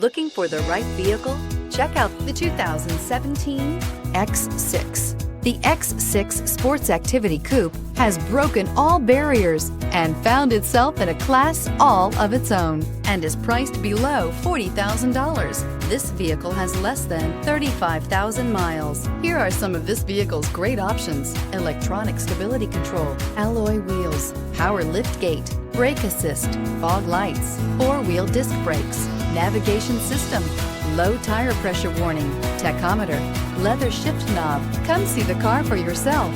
Looking for the right vehicle? Check out the 2017 X6. The X6 Sports Activity Coupe has broken all barriers and found itself in a class all of its own and is priced below $40,000. This vehicle has less than 35,000 miles. Here are some of this vehicle's great options: electronic stability control, alloy wheels, power liftgate, brake assist, fog lights, four-wheel disc brakes, navigation system, low tire pressure warning, tachometer, leather shift knob. Come see the car for yourself.